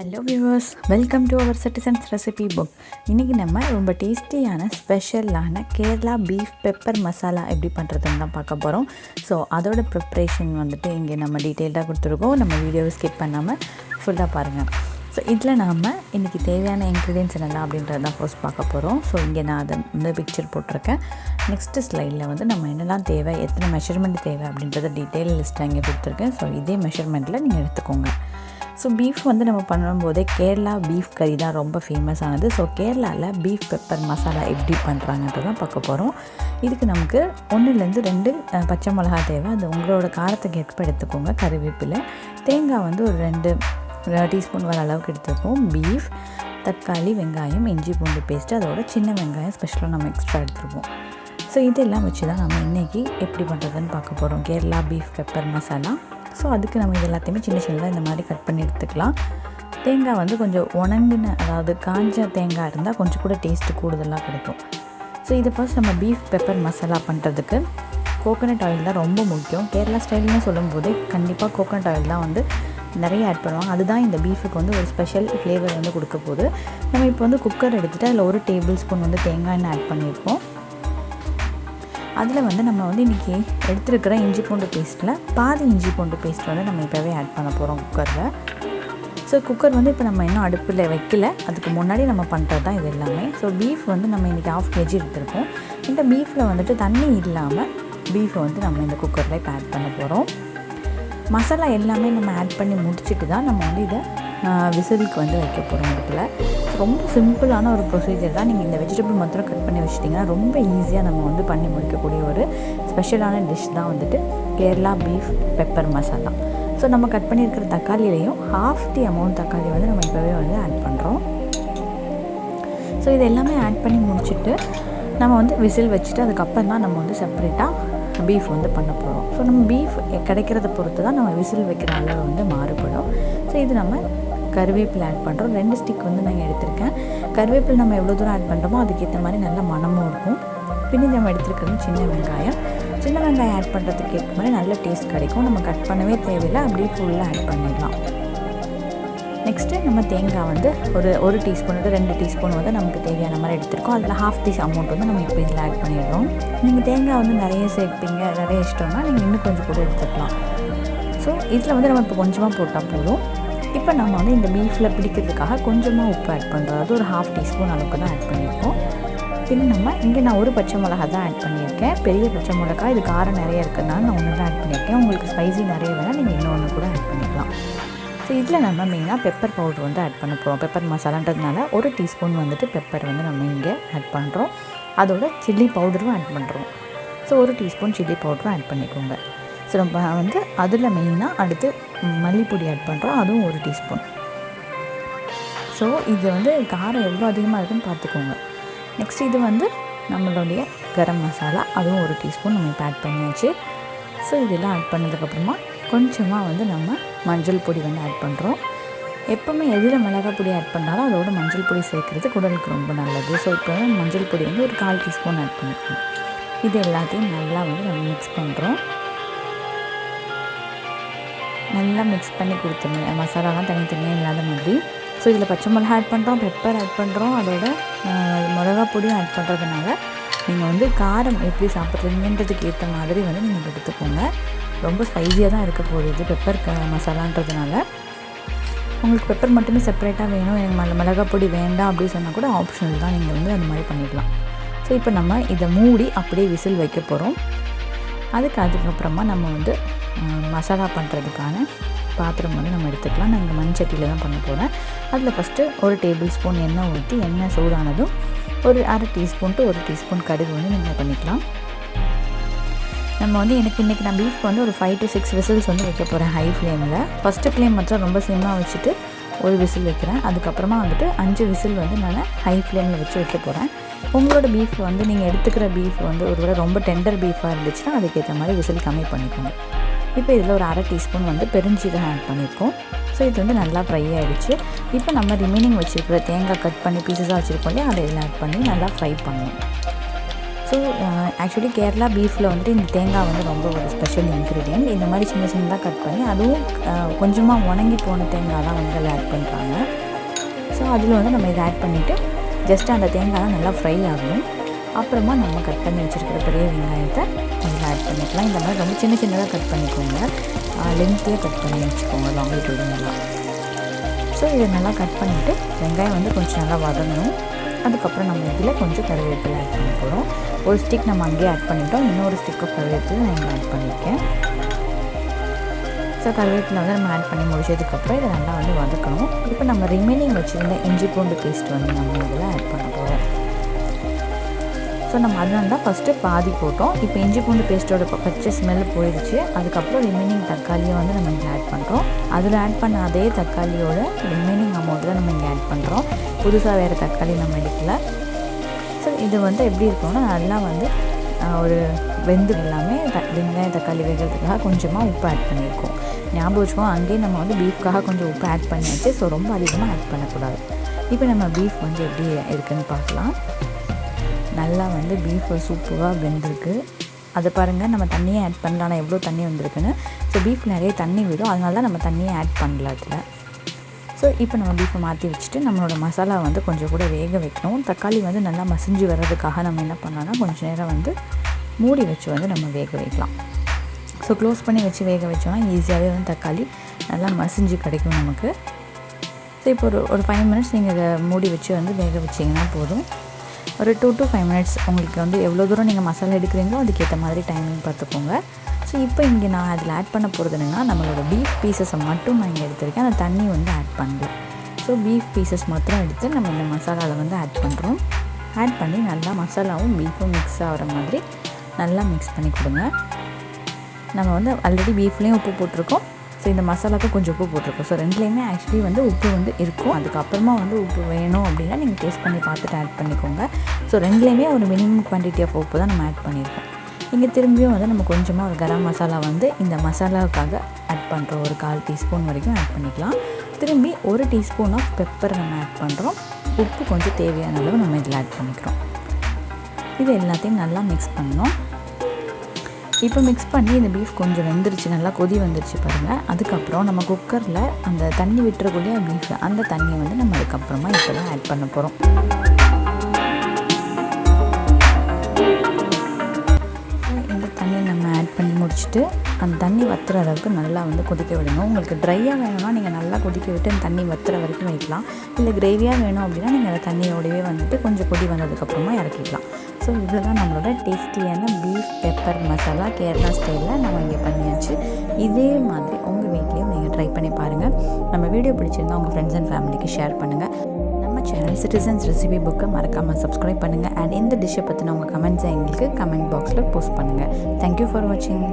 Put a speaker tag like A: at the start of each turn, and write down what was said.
A: Hello viewers, welcome to our citizens recipe book. இன்றைக்கி நம்ம ரொம்ப டேஸ்டியான ஸ்பெஷலான கேரளா பீஃப் பெப்பர் மசாலா எப்படி பண்ணுறதுன்னு தான் பார்க்க போகிறோம். ஸோ அதோட ப்ரிப்ரேஷன் வந்துட்டு இங்கே நம்ம டீட்டெயில்டாக கொடுத்துருக்கோம். நம்ம வீடியோவை ஸ்கிப் பண்ணாமல் ஃபுல்லாக பாருங்கள். ஸோ இதில் நாம் இன்றைக்கி தேவையான இன்க்ரீடியன்ஸ் என்னெல்லாம் அப்படின்றது தான் ஃபர்ஸ்ட் பார்க்க போகிறோம். ஸோ இங்கே நான் அதை வந்து பிக்சர் போட்டிருக்கேன். நெக்ஸ்ட்டு ஸ்லைடில் வந்து நம்ம என்னெல்லாம் தேவை, எத்தனை மெஷர்மெண்ட் தேவை அப்படின்றத டீட்டெயில் லிஸ்ட்டாக இங்கே கொடுத்துருக்கேன். ஸோ இதே மெஷர்மெண்ட்டில் நீங்கள் எடுத்துக்கோங்க. ஸோ பீஃப் வந்து நம்ம பண்ணும்போதே கேரளா பீஃப் கறி தான் ரொம்ப ஃபேமஸ் ஆனது. ஸோ கேரளாவில் பீஃப் பெப்பர் மசாலா எப்படி பண்ணுறாங்கன்றது தான் பார்க்க போகிறோம். இதுக்கு நமக்கு 1-2 பச்சை மிளகா தேவை. அது உங்களோட காரத்துக்கு ஏற்ப எடுத்துக்கோங்க. கறிவேப்பிலை, தேங்காய் வந்து ஒரு 2 டீஸ்பூன் வர அளவுக்கு எடுத்துருக்கோம். பீஃப், தக்காளி, வெங்காயம், இஞ்சி பூண்டு பேஸ்ட்டு, அதோட சின்ன வெங்காயம் ஸ்பெஷலாக நம்ம எக்ஸ்ட்ரா எடுத்துருப்போம். ஸோ இதெல்லாம் வச்சு தான் நம்ம இன்றைக்கி எப்படி பண்ணுறதுன்னு பார்க்க போகிறோம், Kerala beef pepper masala. So அதுக்கு நம்ம இது எல்லாத்தையுமே சின்னதாக இந்த மாதிரி கட் பண்ணி எடுத்துக்கலாம். தேங்காய் வந்து கொஞ்சம் உணங்கின, அதாவது காஞ்ச தேங்காய் இருந்தால் கொஞ்சம் கூட டேஸ்ட்டு கூடுதலாக கிடைக்கும். ஸோ இதை ஃபர்ஸ்ட் நம்ம பீஃப் பெப்பர் மசாலா பண்ணுறதுக்கு கோகோனட் ஆயில் தான் ரொம்ப முக்கியம். கேரளா ஸ்டைல்னு சொல்லும்போது கண்டிப்பாக கோகோனட் ஆயில் தான் வந்து நிறைய ஆட் பண்ணுவாங்க. அதுதான் இந்த பீஃபுக்கு வந்து ஒரு ஸ்பெஷல் ஃப்ளேவர் வந்து கொடுக்க போகுது. நம்ம இப்போ வந்து குக்கர் எடுத்துகிட்டு அதில் 1 டேபிள் ஸ்பூன் வந்து தேங்காய் எண்ணெய் ஆட் பண்ணியிருக்கோம். அதில் வந்து நம்ம வந்து இன்றைக்கி எடுத்துருக்கிற இஞ்சி பூண்டு பேஸ்ட்டில் பாதி இஞ்சி பூண்டு பேஸ்ட் வந்து நம்ம இப்போவே ஆட் பண்ண போகிறோம் குக்கரில். ஸோ குக்கர் வந்து இப்போ நம்ம இன்னும் அடுப்பில் வைக்கல, அதுக்கு முன்னாடி நம்ம பண்ணுறது தான் இது எல்லாமே. ஸோ பீஃப் வந்து நம்ம இன்றைக்கி 1/2 kg எடுத்துருக்கோம். இந்த பீஃபில் வந்துட்டு தண்ணி இல்லாமல் பீஃபை வந்து நம்ம இந்த குக்கரில் இப்போ ஆட் பண்ண போகிறோம். மசாலா எல்லாமே நம்ம ஆட் பண்ணி முடிச்சுட்டு தான் நம்ம வந்து இதை விசிலுக்கு வந்து வைக்க போகிறோம். இடத்துல ரொம்ப சிம்பிளான ஒரு ப்ரொசீஜர் தான். நீங்கள் இந்த வெஜிடபிள் மாத்திரம் கட் பண்ணி வச்சிட்டிங்கன்னா ரொம்ப ஈஸியாக நம்ம வந்து பண்ணி முடிக்கக்கூடிய ஒரு ஸ்பெஷலான டிஷ் தான் வந்துட்டு Kerala beef pepper masala. So நம்ம கட் பண்ணியிருக்கிற தக்காளியிலையும் 1/2 the amount தக்காளி வந்து நம்ம இப்போவே வந்து ஆட் பண்ணுறோம். ஸோ இது எல்லாமே ஆட் பண்ணி முடிச்சுட்டு நம்ம வந்து விசில் வச்சுட்டு அதுக்கப்புறம் தான் நம்ம வந்து செப்பரேட்டாக பீஃப் வந்து பண்ண போகிறோம். ஸோ நம்ம பீஃப் கிடைக்கிறத பொறுத்து தான் நம்ம விசில் வைக்கிற அளவு வந்து மாறுபடும். ஸோ இது நம்ம கருவேப்பிலை ஆட் பண்ணுறோம். 2 ஸ்டிக் வந்து நான் எடுத்திருக்கேன். கருவேப்பிலை நம்ம எவ்வளோ தூரம் ஆட் பண்ணுறோமோ அதுக்கேற்ற மாதிரி நல்ல மணமும் இருக்கும். பின்னி நம்ம எடுத்துருக்கிறது சின்ன வெங்காயம் ஆட் பண்ணுறதுக்கு ஏற்ற மாதிரி நல்ல டேஸ்ட் கிடைக்கும். நம்ம கட் பண்ணவே தேவையில்லை, அப்படியே ஃபுல்லாக ஆட் பண்ணிடலாம். நெக்ஸ்ட்டு நம்ம தேங்காய் வந்து ஒரு டீஸ்பூன் 2 டீஸ்பூன் வந்து நமக்கு தேவையான மாதிரி எடுத்துருக்கோம். அதில் 1/2 the amount வந்து நம்ம இப்போ இதில் ஆட் பண்ணிடுறோம். நீங்கள் தேங்காய் வந்து நிறைய சேர்ப்பீங்க, நிறைய இஷ்டம்னா நீங்கள் இன்னும் கொஞ்சம் கூட எடுத்துக்கலாம். ஸோ இதில் வந்து நம்ம இப்போ கொஞ்சமாக போட்டால் போதும். இப்போ நம்ம வந்து இந்த பீஃபில் பிடிக்கிறதுக்காக கொஞ்சமாக உப்பு ஆட் பண்ணுறோம். அது ஒரு 1/2 டீஸ்பூன் அளவுக்கு தான் ஆட் பண்ணியிருக்கோம். பின் நம்ம இங்கே நான் 1 பச்சை மிளகா தான் ஆட் பண்ணியிருக்கேன். பெரிய பச்சை மிளகா, இது காரம் நிறைய இருக்கிறதுனால நான் 1 தான் ஆட் பண்ணியிருக்கேன். உங்களுக்கு ஸ்பைசி நிறைய வேணால் நீங்கள் இன்னொன்று கூட ஆட் பண்ணிக்கலாம். ஸோ இதில் நம்ம மெயினாக பெப்பர் பவுடர் வந்து ஆட் பண்ண போகிறோம். பெப்பர் மசாலான்றதுனால 1 டீஸ்பூன் வந்துட்டு பெப்பர் வந்து நம்ம இங்கே ஆட் பண்ணுறோம். அதோட சில்லி பவுடரும் ஆட் பண்ணுறோம். ஸோ 1 டீஸ்பூன் சில்லி பவுடரும் ஆட் பண்ணிக்கோங்க. ஸோ நம்ம வந்து அதில் மெயினாக அடுத்து மல்லிப்பொடி ஆட் பண்ணுறோம். அதுவும் 1 டீஸ்பூன். ஸோ இது வந்து காரம் எவ்வளோ அதிகமாக இருக்குன்னு பார்த்துக்கோங்க. நெக்ஸ்ட் இது வந்து நம்மளுடைய கரம் மசாலா, அதுவும் 1 டீஸ்பூன் நம்ம இப்போ ஆட் பண்ணியாச்சு. ஸோ இதெல்லாம் ஆட் பண்ணதுக்கப்புறமா கொஞ்சமாக வந்து நம்ம மஞ்சள் பொடி வந்து ஆட் பண்ணுறோம். எப்போவுமே எதில் மிளகாய் பொடி ஆட் பண்ணாலும் அதோட மஞ்சள் பொடி சேர்க்குறது குடலுக்கு ரொம்ப நல்லது. ஸோ இப்போ மஞ்சள் பொடி வந்து ஒரு 1/4 டீஸ்பூன் ஆட் பண்ணிக்கணும். இது எல்லாத்தையும் நல்லா வந்து நம்ம மிக்ஸ் பண்ணுறோம். நல்லா மிக்ஸ் பண்ணி கொடுத்துருங்க, மசாலாலாம் தனித்தனியாக இல்லாத மாதிரி. ஸோ இதில் பச்சை மிளகா ஆட் பண்ணுறோம், பெப்பர் ஆட் பண்ணுறோம், அதோட மிளகா பொடியும் ஆட் பண்ணுறதுனால நீங்கள் வந்து காரம் எப்படி சாப்பிட்றீங்கன்றதுக்கு ஏற்ற மாதிரி வந்து நீங்கள் எடுத்துக்கோங்க. ரொம்ப ஸ்பைஸியாக தான் இருக்க போகுது இது பெப்பர் மசாலான்றதுனால. உங்களுக்கு பெப்பர் மட்டுமே செப்பரேட்டாக வேணும், எனக்கு மிளகா பொடி வேண்டாம் அப்படின்னு சொன்னால் கூட ஆப்ஷனல் தான், நீங்கள் வந்து அந்த மாதிரி பண்ணிடலாம். ஸோ இப்போ நம்ம இதை மூடி அப்படியே விசில் வைக்க போகிறோம். அதுக்கப்புறமா நம்ம வந்து மசாலா பண்ணுறதுக்கான பாத்திரம் வந்து நம்ம எடுத்துக்கலாம். நான் இங்கே மண்சட்டியில் தான் பண்ண போகிறேன். அதில் ஃபஸ்ட்டு 1 டேபிள் ஸ்பூன் எண்ணெய் ஊற்றி, எண்ணெய் சூடானதும் ஒரு 1/2 டீஸ்பூன் to 1 டீஸ்பூன் கடுகு வந்து நீங்கள் பண்ணிக்கலாம். நம்ம வந்து இன்றைக்கி நான் பீஃப் வந்து ஒரு 5 to 6 விசில்ஸ் வந்து வைக்க போகிறேன் ஹை ஃப்ளேமில். ஃபஸ்ட்டு ஃப்ளேம் மட்டும் ரொம்ப சிம்மாக வச்சுட்டு ஒரு விசில் வைக்கிறேன். அதுக்கப்புறமா வந்துட்டு 5 விசில் வந்து நான் ஹை ஃப்ளேமில் வச்சு வைக்க போகிறேன். உங்களோட பீஃப் வந்து நீங்கள் எடுத்துக்கிற பீஃப் வந்து ஒருவேளை ரொம்ப டெண்டர் பீஃபாக இருந்துச்சுன்னா அதுக்கேற்ற மாதிரி விசில் கம்மி பண்ணிக்கோங்க. இப்போ இதில் ஒரு 1/2 டீஸ்பூன் வந்து பெருஞ்சீரகம் ஆட் பண்ணியிருக்கோம். ஸோ இது வந்து நல்லா ஃப்ரை ஆகிடுச்சு. இப்போ நம்ம ரிமைனிங் வச்சுருக்கிற தேங்காய் கட் பண்ணி பீசஸாக வச்சுருக்கோம் இல்லையா, அதை இதில் ஆட் பண்ணி நல்லா ஃப்ரை பண்ணணும். ஸோ ஆக்சுவலி கேரளா பீஃபில் வந்துட்டு இந்த தேங்காய் வந்து ரொம்ப ஒரு ஸ்பெஷல் இன்க்ரீடியன்ட். இந்த மாதிரி சின்னதாக கட் பண்ணி அதுவும் கொஞ்சமாக உணங்கி போன தேங்காய் தான் வந்து ஆட் பண்ணுறாங்க. அதில் வந்து நம்ம இதை ஆட் பண்ணிவிட்டு ஜஸ்ட்டு அந்த தேங்காய் நல்லா ஃப்ரை ஆகணும். அப்புறமா நம்ம கட் பண்ணி வச்சுருக்கிற பெரிய வெங்காயத்தை அதில் ஆட் பண்ணிக்கலாம். இந்த மாதிரி ரொம்ப சின்ன சின்னதாக கட் பண்ணிக்கோங்க, லென்த்தியாக கட் பண்ணி வச்சுக்கோங்க லாங்கிட்யூடு நல்லா. ஸோ இதை நல்லா கட் பண்ணிவிட்டு வெங்காயம் வந்து கொஞ்சம் நல்லா வதங்கணும். அதுக்கப்புறம் நம்ம இதில் கொஞ்சம் கருவேப்பிலை ஆட் பண்ண போகிறோம். ஒரு ஸ்டிக் நம்ம அங்கேயே ஆட் பண்ணிட்டோம், இன்னொரு ஸ்டிக் ஆஃப் கருவேப்பிலை நான் இங்கே ஆட் பண்ணியிருக்கேன். ஸோ கருவேப்பிலை வந்து நம்ம ஆட் பண்ணி முடிச்சதுக்கப்புறம் இதை நல்லா வந்து வதக்கணும். இப்போ நம்ம ரிமைனிங் வச்சுருந்த இஞ்சி பூண்டு பேஸ்ட் வந்து நம்ம இதில் ஆட் பண்ண போகிறோம். ஸோ நம்ம அதனால தான் ஃபஸ்ட்டு பாதி போட்டோம். இப்போ இஞ்சி பூண்டு பேஸ்ட்டோட பச்சை ஸ்மெல் போயிடுச்சு. அதுக்கப்புறம் ரிமைனிங் தக்காளியை வந்து நம்ம இங்கே ஆட் பண்ணுறோம். அதில் ஆட் பண்ண அதே தக்காளியோட ரிமைனிங் அமௌண்ட் தான் நம்ம இங்கே ஆட் பண்ணுறோம். புதுசாக வேறு தக்காளி நம்ம எடுக்கல. ஸோ இது வந்து எப்படி இருக்கணும்னா நல்லா வந்து ஒரு வெந்து எல்லாமே வெங்காயம் தக்காளி வேகிறதுக்காக கொஞ்சமாக உப்பு ஆட் பண்ணியிருக்கோம். ஞாபகம் வச்சுக்கோம், அங்கேயே நம்ம வந்து பீஃப்காக கொஞ்சம் உப்பு ஆட் பண்ணியாச்சு. ஸோ ரொம்ப அதிகமாக ஆட் பண்ணக்கூடாது. இப்போ நம்ம பீஃப் வந்து எப்படி இருக்குதுன்னு பார்க்கலாம். நல்லா வந்து பீஃப் சூப்பராக வெந்திருக்கு. அதை பாருங்கள், நம்ம தண்ணியே ஆட் பண்ணலாம், எவ்வளோ தண்ணி வந்திருக்குன்னு. ஸோ பீஃப் நிறைய தண்ணி விடும், அதனால தான் நம்ம தண்ணியே ஆட் பண்ணல அதில். ஸோ இப்போ நம்ம பீஃபை மாற்றி வச்சுட்டு நம்மளோட மசாலா வந்து கொஞ்சம் கூட வேக வைக்கணும். தக்காளி வந்து நல்லா மசிஞ்சு வர்றதுக்காக நம்ம என்ன பண்ணலாம்னா கொஞ்சம் நேரம் வந்து மூடி வச்சு வந்து நம்ம வேக வைக்கலாம். ஸோ க்ளோஸ் பண்ணி வச்சு வேக வச்சோன்னா ஈஸியாகவே வந்து தக்காளி நல்லா மசிஞ்சு கிடைக்கும் நமக்கு. ஸோ இப்போ ஒரு 5 மினிட்ஸ் நீங்கள் இதை மூடி வச்சு வந்து வேக வச்சிங்கன்னா போதும். ஒரு 2 to 5 மினிட்ஸ் உங்களுக்கு வந்து எவ்வளோ தூரம் நீங்கள் மசாலா எடுக்கிறீங்களோ அதுக்கேற்ற மாதிரி டைமிங் பார்த்துக்கோங்க. ஸோ இப்போ இங்கே நான் அதில் ஆட் பண்ண போகிறது என்னென்னா நம்மளோட பீஃப் பீசஸை மட்டும் நான் இங்கே எடுத்திருக்கேன். அந்த தண்ணி வந்து ஆட் பண்ணல. ஸோ பீஃப் பீசஸ் மாத்திரம் எடுத்து நம்ம இந்த மசாலாவில் வந்து ஆட் பண்ணுறோம். ஆட் பண்ணி நல்லா மசாலாவும் பீஃபும் மிக்ஸ் ஆகிற மாதிரி நல்லா மிக்ஸ் பண்ணி கொடுங்க. நம்ம வந்து ஆல்ரெடி பீஃப்லேயும் உப்பு போட்டிருக்கோம். ஸோ இந்த மசாலாவுக்கு கொஞ்சம் உப்பு போட்டிருக்கோம். ஸோ ரெண்டுலேயுமே ஆக்சுவலி வந்து உப்பு வந்து இருக்கும். அதுக்கப்புறமா வந்து உப்பு வேணும் அப்படின்னா நீங்கள் டேஸ்ட் பண்ணி பார்த்துட்டு ஆட் பண்ணிக்கோங்க. ஸோ ரெண்டுலேயுமே ஒரு மினிமம் குவான்டிட்டி ஆஃப் உப்பு தான் நம்ம ஆட் பண்ணியிருக்கோம். இங்கே திரும்பியும் வந்து நம்ம கொஞ்சமாக ஒரு கரம் மசாலா வந்து இந்த மசாலாவுக்காக ஆட் பண்ணுறோம். ஒரு 1/4 டீஸ்பூன் வரைக்கும் ஆட் பண்ணிக்கலாம். திரும்பி 1 டீஸ்பூன் ஆஃப் பெப்பர் நம்ம ஆட் பண்ணுறோம். உப்பு கொஞ்சம் தேவையான அளவு நம்ம இதில் ஆட் பண்ணிக்கிறோம். இது எல்லாத்தையும் நல்லா மிக்ஸ் பண்ணணும். இப்போ மிக்ஸ் பண்ணி இந்த பீஃப் கொஞ்சம் வெந்துருச்சு, நல்லா கொதி வந்துருச்சு பாருங்கள். அதுக்கப்புறம் நம்ம குக்கரில் அந்த தண்ணி விட்டுறக்கூடிய பீஃப் அந்த தண்ணியை வந்து நம்ம அதுக்கப்புறமா இப்போ தான் ஆட் பண்ண போகிறோம். இந்த தண்ணி நம்ம ஆட் பண்ணி முடிச்சுட்டு அந்த தண்ணி வற்றுற அளவுக்கு நல்லா வந்து கொதிக்க விடணும். உங்களுக்கு ட்ரையாக வேணும்னா நீங்கள் நல்லா கொதிக்க விட்டு அந்த தண்ணி வற்றுற வரைக்கும் வைக்கலாம். இல்லை கிரேவியாக வேணும் அப்படின்னா நீங்கள் அந்த தண்ணியோடவே வந்துட்டு கொஞ்சம் கொதி வந்ததுக்கப்புறமா இறக்கிக்கலாம். ஸோ இவ்வளோ தான் நம்மளோட டேஸ்டியான பீஃப் பெப்பர் மசாலா கேரளா ஸ்டைலில் நம்ம இங்கே பண்ணியாச்சு. இதே மாதிரி உங்கள் வீட்லேயும் நீங்கள் ட்ரை பண்ணி பாருங்கள். நம்ம வீடியோ பிடிச்சிருந்தால் உங்கள் ஃப்ரெண்ட்ஸ் அண்ட் ஃபேமிலிக்கு ஷேர் பண்ணுங்கள். நம்ம சேனல் சிட்டிசன்ஸ் ரெசிபி புக்கை மறக்காமல் சப்ஸ்கிரைப் பண்ணுங்கள். அண்ட் இந்த டிஷ்ஷை பற்றின உங்கள் கமெண்ட்ஸை எங்களுக்கு கமெண்ட் பாக்ஸில் போஸ்ட் பண்ணுங்கள். தேங்க்யூ ஃபார் வாட்சிங்.